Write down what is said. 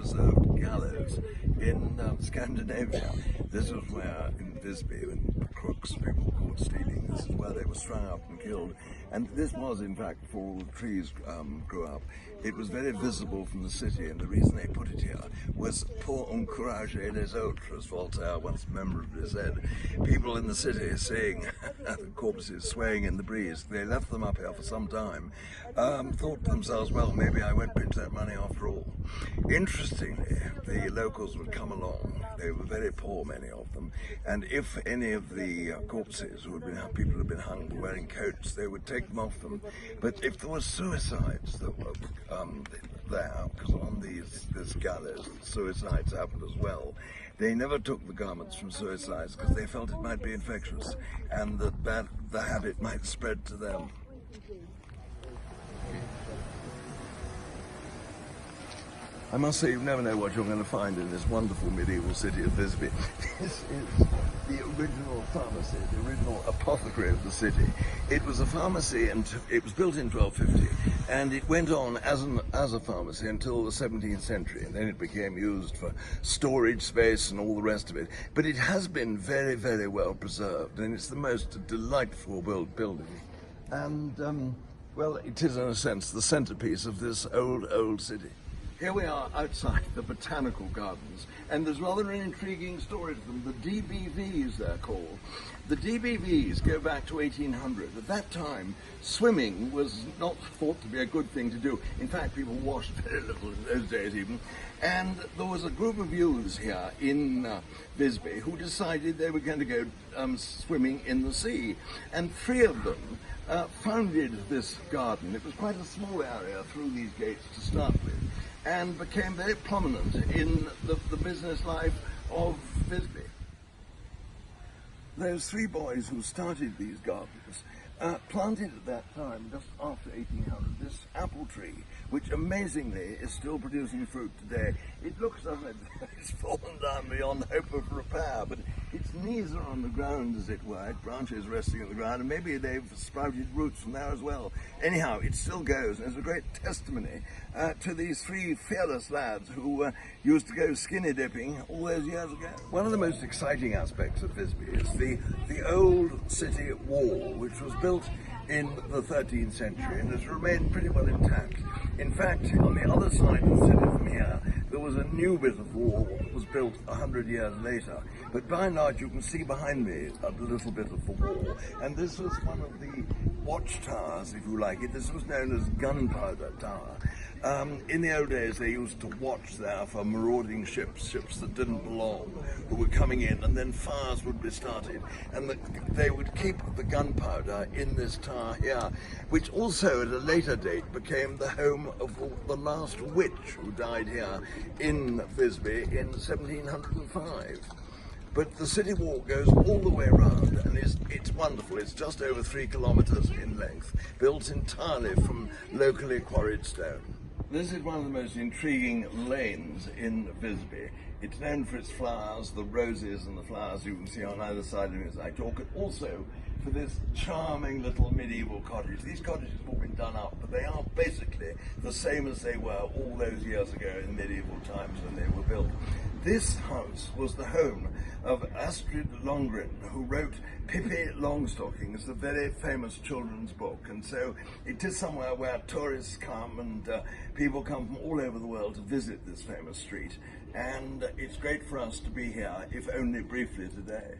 preserved gallows in Scandinavia. This was where, in Visby, when crooks, people caught stealing, this is where they were strung up and killed. And this was, in fact, before all the trees grew up. It was very visible from the city, and the reason they put it here was pour encourager les autres, as Voltaire once memorably said. People in the city seeing the corpses swaying in the breeze, they left them up here for some time, thought to themselves, well, maybe I won't pinch that money after all. Interestingly, the locals would come along. They were very poor, many of them, and if any of the corpses people had been hung for wearing coats, they would take them off them. But if there were suicides that were there, because on this gallows, suicides happened as well, they never took the garments from suicides because they felt it might be infectious and that the habit might spread to them. I must say, you never know what you're going to find in this wonderful medieval city of Visby. This is the original pharmacy, the original apothecary of the city. It was a pharmacy, and it was built in 1250, and it went on as a pharmacy until the 17th century, and then it became used for storage space and all the rest of it. But it has been very, very well preserved, and it's the most delightful building. And, well, it is, in a sense, the centerpiece of this old city. Here we are outside the botanical gardens, and there's rather an intriguing story to them. The DBVs, they're called. The DBVs go back to 1800. At that time, swimming was not thought to be a good thing to do. In fact, people washed very little in those days even. And there was a group of youths here in Visby who decided they were going to go swimming in the sea. And 3 of them founded this garden. It was quite a small area through these gates to start with, and became very prominent in the business life of Visby. Those 3 boys who started these gardens planted at that time, just after 1800, this apple tree, which amazingly is still producing fruit today. It looks as if it's fallen down beyond hope of repair, but its knees are on the ground, as it were, branches resting on the ground, and maybe they've sprouted roots from there as well. Anyhow, it still goes, and it's a great testimony to these 3 fearless lads who used to go skinny dipping all those years ago. One of the most exciting aspects of Visby is the old city wall, which was built in the 13th century and has remained pretty well intact. In fact, on the other side of the city from here, there was a new bit of wall that was built 100 years later. But by and large, you can see behind me a little bit of the wall. And this was one of the watchtowers, if you like it. This was known as Gunpowder Tower. In the old days, they used to watch there for marauding ships that didn't belong, who were coming in, and then fires would be started. And they would keep the gunpowder in this tower here, which also at a later date became the home of the last witch who died here in Visby in 1705. But the city walk goes all the way around, and it's wonderful. It's just over 3 kilometers in length, built entirely from locally quarried stone. This is one of the most intriguing lanes in Visby. It's known for its flowers, the roses and the flowers you can see on either side of it as I talk, and also for this charming little medieval cottage. These cottages have all been done up, but they are basically the same as they were all those years ago in medieval times when they were built. This house was the home of Astrid Lindgren, who wrote Pippi Longstockings, the very famous children's book. And so it is somewhere where tourists come, and people come from all over the world to visit this famous street. And it's great for us to be here, if only briefly today.